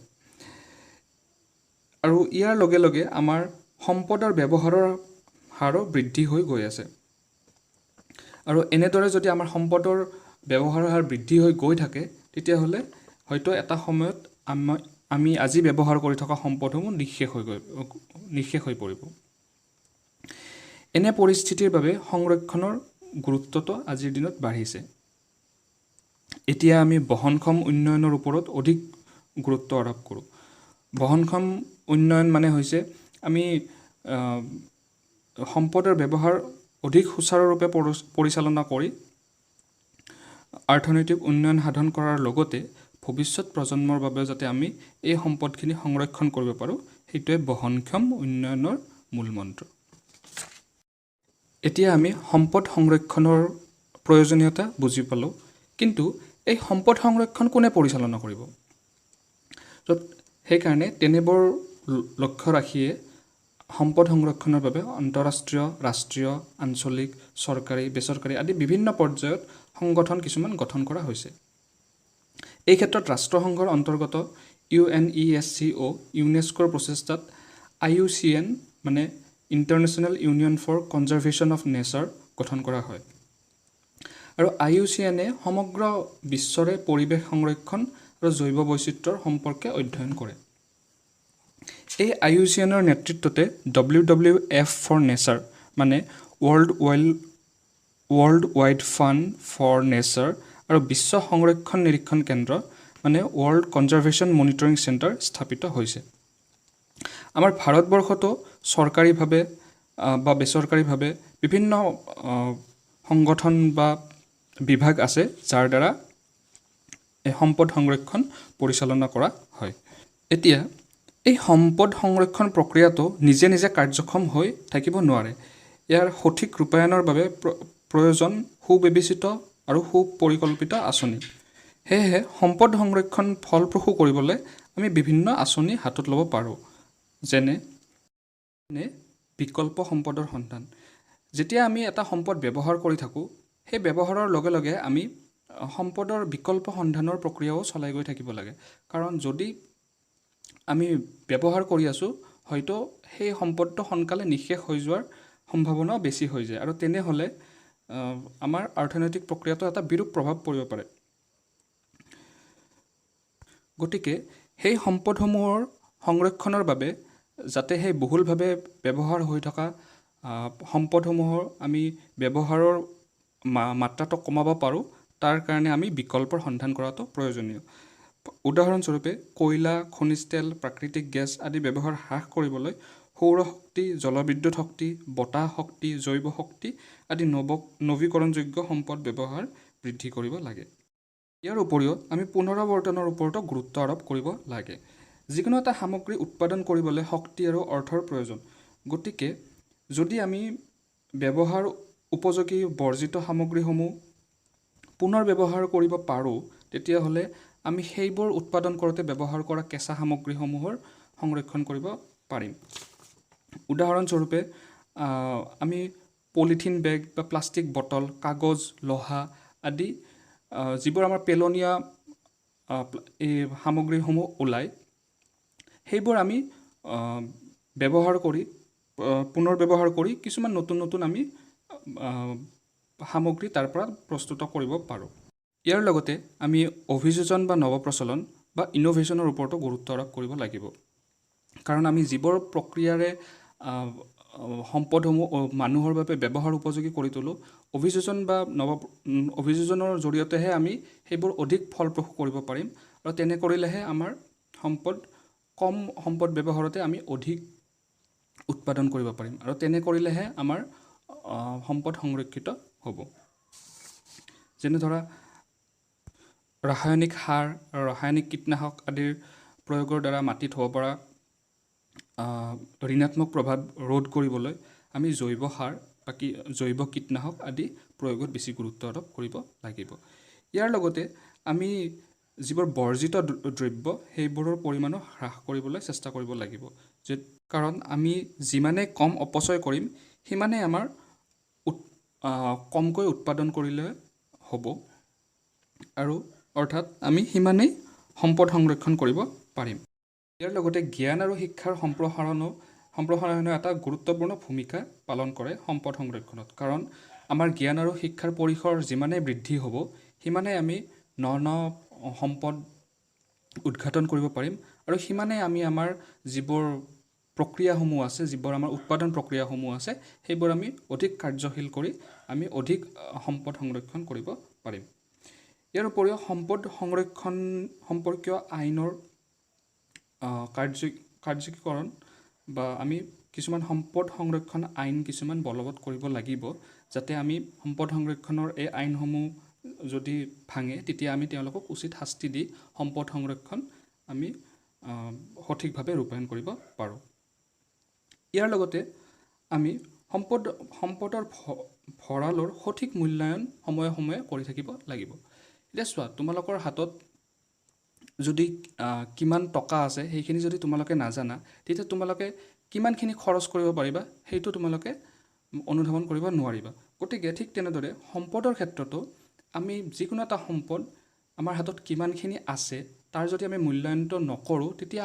আৰু ইয়াৰ লগে লগে আমাৰ সম্পদৰ ব্যৱহাৰৰ হাৰো বৃদ্ধি হৈ গৈ আছে। আৰু এনেদৰে যদি আমাৰ সম্পদৰ ব্যৱহাৰৰ হাৰ বৃদ্ধি হৈ গৈ থাকে, তেতিয়াহ'লে হয়তো এটা সময়ত আমি আজি ব্যৱহাৰ কৰি থকা সম্পদসমূহ নিঃশেষ হৈ পৰিব। এনে পৰিস্থিতিৰ বাবে সংৰক্ষণৰ গুৰুত্বটো আজিৰ দিনত বাঢ়িছে। এতিয়া আমি বহনক্ষম উন্নয়নৰ ওপৰত অধিক গুৰুত্ব আৰোপ কৰোঁ। বহনক্ষম উন্নয়ন মানে হৈছে আমি সম্পদৰ ব্যৱহাৰ অধিক সুচাৰুৰূপে পৰিচালনা কৰি অৰ্থনৈতিক উন্নয়ন সাধন কৰাৰ লগতে ভৱিষ্যত প্ৰজন্মৰ বাবে যাতে আমি এই সম্পদখিনি সংৰক্ষণ কৰিব পাৰোঁ, সেইটোৱে বহনক্ষম উন্নয়নৰ মূল মন্ত্ৰ। এতিয়া আমি সম্পদ সংৰক্ষণৰ প্ৰয়োজনীয়তা বুজি পালোঁ, কিন্তু এই সম্পদ সংৰক্ষণ কোনে পৰিচালনা কৰিব? সেইকাৰণে তেনেবোৰ লক্ষ্য ৰাখিয়ে সম্পদ সংৰক্ষণৰ বাবে আন্তঃৰাষ্ট্ৰীয়, ৰাষ্ট্ৰীয়, আঞ্চলিক, চৰকাৰী, বেচৰকাৰী আদি বিভিন্ন পৰ্যায়ত সংগঠন কিছুমান গঠন কৰা হৈছে। এই ক্ষেত্ৰত ৰাষ্ট্ৰসংঘৰ অন্তৰ্গত UNESCO, ইউনেস্কোৰ প্ৰচেষ্টাত IUCN মানে international union for conservation of nature গঠন কৰা হয়। আৰু IUCNে সমগ্ৰ বিশ্বৰে পৰিৱেশ সংৰক্ষণ আৰু জৈৱ বৈচিত্ৰ্যৰ সম্পৰ্কে অধ্যয়ন কৰে। এই IUCNৰ নেতৃত্বতে WWF ফৰ নেচাৰ মানে world wide fund for nature আৰু বিশ্ব সংৰক্ষণ নিৰীক্ষণ কেন্দ্ৰ মানে ৱৰ্ল্ড কনজাৰ্ভেশ্যন মনিটৰিং চেণ্টাৰ স্থাপিত হৈছে। আমাৰ ভাৰতবৰ্ষতো চৰকাৰীভাৱে বা বেচৰকাৰীভাৱে বিভিন্ন সংগঠন বা বিভাগ আছে, যাৰ দ্বাৰা এই সম্পদ সংৰক্ষণ পৰিচালনা কৰা হয়। এতিয়া এই সম্পদ সংৰক্ষণ প্ৰক্ৰিয়াটো নিজে নিজে কাৰ্যক্ষম হৈ থাকিব নোৱাৰে। ইয়াৰ সঠিক ৰূপায়ণৰ বাবে প্ৰয়োজন সুবিবেচিত আৰু সুপৰিকল্পিত আঁচনি। সেয়েহে সম্পদ সংৰক্ষণ ফলপ্ৰসূ কৰিবলৈ আমি বিভিন্ন আঁচনি হাতত ল'ব পাৰোঁ, যেনে বিকল্প সম্পদৰ সন্ধান। যেতিয়া আমি এটা সম্পদ ব্যৱহাৰ কৰি থাকোঁ, সেই ব্যৱহাৰৰ লগে লগে আমি সম্পদৰ বিকল্প সন্ধানৰ প্ৰক্ৰিয়াও চলাই গৈ থাকিব লাগে। কাৰণ যদি আমি ব্যৱহাৰ কৰি আছোঁ, হয়তো সেই সম্পদটো সোনকালে নিঃশেষ হৈ যোৱাৰ সম্ভাৱনাও বেছি হৈ যায়, আৰু তেনেহ'লে আমাৰ অৰ্থনৈতিক প্ৰক্ৰিয়াটো এটা বিৰূপ প্ৰভাৱ পৰিব পাৰে। গতিকে সেই সম্পদসমূহৰ সংৰক্ষণৰ বাবে যাতে সেই বহুলভাৱে ব্যৱহাৰ হৈ থকা সম্পদসমূহৰ আমি ব্যৱহাৰৰ মাত্ৰাটো কমাব পাৰোঁ, তাৰ কাৰণে আমি বিকল্পৰ সন্ধান কৰাটো প্ৰয়োজনীয়। উদাহৰণস্বৰূপে কয়লা, খনিজ তেল, প্ৰাকৃতিক গেছ আদি ব্যৱহাৰ হ্ৰাস কৰিবলৈ সৌৰ শক্তি, জলবিদ্যুৎ শক্তি, বতাহ শক্তি, জৈৱ শক্তি আদি নৱীকৰণযোগ্য সম্পদ ব্যৱহাৰ বৃদ্ধি কৰিব লাগে। ইয়াৰ উপৰিও আমি পুনৰাৱৰ্তনৰ ওপৰতো গুৰুত্ব আৰোপ কৰিব লাগে। যিকোনো এটা সামগ্ৰী উৎপাদন কৰিবলৈ শক্তি আৰু অৰ্থৰ প্ৰয়োজন। গতিকে যদি আমি ব্যৱহাৰ উপযোগী বৰ্জিত সামগ্ৰীসমূহ পুনৰ ব্যৱহাৰ কৰিব পাৰোঁ, তেতিয়াহ'লে আমি সেইবোৰ উৎপাদন কৰোঁতে ব্যৱহাৰ কৰা কেঁচা সামগ্ৰীসমূহৰ সংৰক্ষণ কৰিব পাৰিম। উদাহৰণস্বৰূপে আমি পলিথিন বেগ বা প্লাষ্টিক বটল, কাগজ, লোহা আদি যিবোৰ আমাৰ পেলনীয়া এই সামগ্ৰীসমূহ ওলায়, সেইবোৰ আমি ব্যৱহাৰ কৰি পুনৰ ব্যৱহাৰ কৰি কিছুমান নতুন নতুন আমি সামগ্ৰী তাৰ পৰা প্ৰস্তুত কৰিব পাৰোঁ। ইয়াৰ লগতে আমি অভিযোজন বা নৱপ্ৰচলন বা ইন'ভেশ্যনৰ ওপৰতো গুৰুত্ব আৰোপ কৰিব লাগিব। কাৰণ আমি যিবোৰ প্ৰক্ৰিয়াৰে সম্পদসমূহ মানুহৰ বাবে ব্যৱহাৰ উপযোগী কৰি তোলোঁ, অভিযোজনৰ জৰিয়তেহে আমি সেইবোৰ অধিক ফলপ্ৰসূ কৰিব পাৰিম, আৰু তেনে কৰিলেহে আমাৰ কম সম্পদ ব্যৱহাৰতে আমি অধিক উৎপাদন কৰিব পাৰিম, আৰু তেনে কৰিলেহে আমাৰ সম্পদ সংৰক্ষিত হ'ব। যেনে ধৰা ৰাসায়নিক সাৰ আৰু ৰাসায়নিক কীটনাশক আদিৰ প্ৰয়োগৰ দ্বাৰা মাটিত হ'ব পৰা ঋণাত্মক প্ৰভাৱ ৰোধ কৰিবলৈ আমি জৈৱ সাৰ বা জৈৱ কীটনাশক আদি প্ৰয়োগত বেছি গুৰুত্ব আৰোপ কৰিব লাগিব। ইয়াৰ লগতে আমি যিবোৰ বৰ্জিত দ্ৰব্য, সেইবোৰৰ পৰিমাণো হ্ৰাস কৰিবলৈ চেষ্টা কৰিব লাগিব। কাৰণ আমি যিমানে কম অপচয় কৰিম, সিমানেই আমাৰ কমকৈ উৎপাদন কৰিলে হ'ব, আৰু অৰ্থাৎ আমি সিমানেই সম্পদ সংৰক্ষণ কৰিব পাৰিম। ইয়াৰ লগতে জ্ঞান আৰু শিক্ষাৰ সম্প্ৰসাৰণে এটা গুৰুত্বপূৰ্ণ ভূমিকা পালন কৰে সম্পদ সংৰক্ষণত। কাৰণ আমাৰ জ্ঞান আৰু শিক্ষাৰ পৰিসৰ যিমানেই বৃদ্ধি হ'ব, সিমানেই আমি ন সম্পদ উদঘাটন কৰিব পাৰিম, আৰু সিমানেই আমি আমাৰ যিবোৰ প্ৰক্ৰিয়াসমূহ আছে, যিবোৰ আমাৰ উৎপাদন প্ৰক্ৰিয়াসমূহ আছে, সেইবোৰ আমি অধিক কাৰ্যশীল কৰি আমি অধিক সম্পদ সংৰক্ষণ কৰিব পাৰিম। ইয়াৰ উপৰিও সম্পদ সংৰক্ষণ সম্পৰ্কীয় আইনৰ কাৰ্যকৰীকৰণ বা আমি কিছুমান সম্পদ সংৰক্ষণ আইন কিছুমান বলবৎ কৰিব লাগিব, যাতে আমি সম্পদ সংৰক্ষণৰ এই আইনসমূহ যদি ভাঙে, তেতিয়া আমি তেওঁলোকক উচিত শাস্তি দি সম্পদ সংৰক্ষণ আমি সঠিকভাৱে ৰূপায়ণ কৰিব পাৰোঁ। ইয়াৰ লগতে আমি সম্পদৰ ভঁৰালৰ সঠিক মূল্যায়ন সময়ে সময়ে কৰি থাকিব লাগিব। এতিয়া চোৱা, তোমালোকৰ হাতত যদি কিমান টকা আছে, সেইখিনি যদি তোমালোকে নাজানা, তেতিয়া তোমালোকে কিমানখিনি খৰচ কৰিব পাৰিবা সেইটো তোমালোকে অনুধাৱন কৰিব নোৱাৰিবা। গতিকে ঠিক তেনেদৰে সম্পদৰ ক্ষেত্ৰতো আমি যিকোনো এটা সম্পদ আমাৰ হাতত কিমানখিনি আছে, তাৰ যদি আমি মূল্যায়নটো নকৰোঁ, তেতিয়া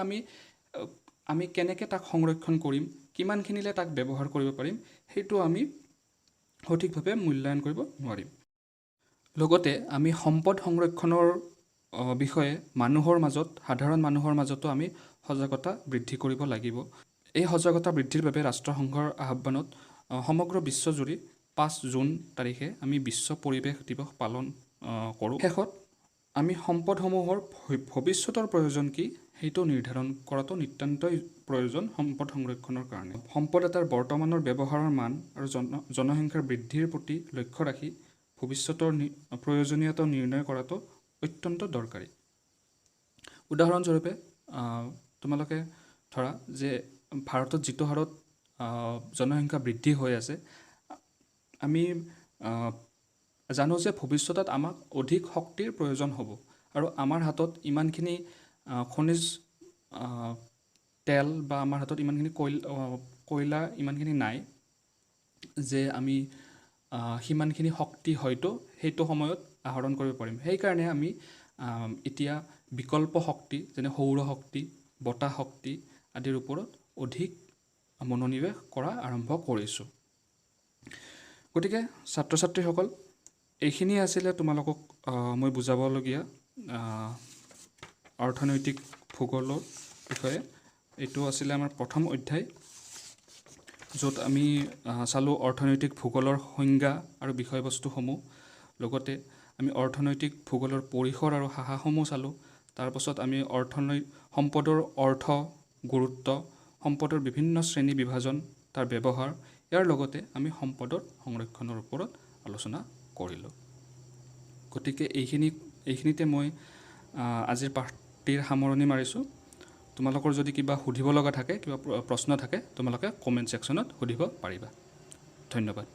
আমি কেনেকৈ তাক সংৰক্ষণ কৰিম, কিমানখিনিলে তাক ব্যৱহাৰ কৰিব পাৰিম, সেইটো আমি সঠিকভাৱে মূল্যায়ন কৰিব নোৱাৰিম। লগতে আমি সম্পদ সংৰক্ষণৰ বিষয়ে সাধাৰণ মানুহৰ মাজতো আমি সজাগতা বৃদ্ধি কৰিব লাগিব। এই সজাগতা বৃদ্ধিৰ বাবে ৰাষ্ট্ৰসংঘৰ আহ্বানত সমগ্ৰ বিশ্বজুৰি 5 জুন তাৰিখে আমি বিশ্ব পৰিৱেশ দিৱস পালন কৰোঁ। শেষত আমি সম্পদসমূহৰ ভৱিষ্যতৰ প্ৰয়োজন কি, সেইটো নিৰ্ধাৰণ কৰাটো নিতান্তই প্ৰয়োজন সম্পদ সংৰক্ষণৰ কাৰণে। সম্পদ এটাৰ বৰ্তমানৰ ব্যৱহাৰৰ মান আৰু জনসংখ্যাৰ বৃদ্ধিৰ প্ৰতি লক্ষ্য ৰাখি ভৱিষ্যতৰ প্ৰয়োজনীয়তা নিৰ্ণয় কৰাটো অত্যন্ত দৰকাৰী। উদাহৰণস্বৰূপে তোমালোকে ধৰা যে ভাৰতত যিটো হাৰত জনসংখ্যা বৃদ্ধি হৈ আছে, আমি জানো যে ভৱিষ্যতত আমাক অধিক শক্তিৰ প্ৰয়োজন হ'ব, আৰু আমাৰ হাতত ইমানখিনি খনিজ তেল বা আমাৰ হাতত ইমানখিনি কয়লা ইমানখিনি নাই, যে আমি সিমানখিনি শক্তি হয়তো সেইটো সময়ত আহৰণ কৰিব পাৰিম। সেইকাৰণে আমি এতিয়া বিকল্প শক্তি যেনে সৌৰ শক্তি, বতাহ শক্তি আদিৰ ওপৰত অধিক মনোনিৱেশ কৰা আৰম্ভ কৰিছোঁ। গতিকে ছাত্ৰ ছাত্ৰীসকল, এইখিনি আছিলে তোমালোকক মই বুজাবলগীয়া অৰ্থনৈতিক ভূগোলৰ বিষয়ে। এইটো আছিলে আমাৰ প্ৰথম অধ্যায়, য'ত আমি চালোঁ অৰ্থনৈতিক ভূগোলৰ সংজ্ঞা আৰু বিষয়বস্তুসমূহ। লগতে আমি অৰ্থনৈতিক ভূগোলৰ পৰিসৰ আৰু শাখাসমূহ চালোঁ। তাৰপাছত আমি সম্পদৰ অৰ্থ, গুৰুত্ব, সম্পদৰ বিভিন্ন শ্ৰেণী বিভাজন, তাৰ ব্যৱহাৰ, ইয়াৰ লগতে আমি সম্পদৰ সংৰক্ষণৰ ওপৰত আলোচনা কৰিলোঁ। গতিকে এইখিনিতে মই আজিৰ পাঠটিৰ সামৰণি মাৰিছোঁ। তোমালোকৰ যদি কিবা সুধিব লগা থাকে, কিবা প্ৰশ্ন থাকে, তোমালোকে কমেণ্ট ছেকশ্যনত সুধিব পাৰিবা। ধন্যবাদ।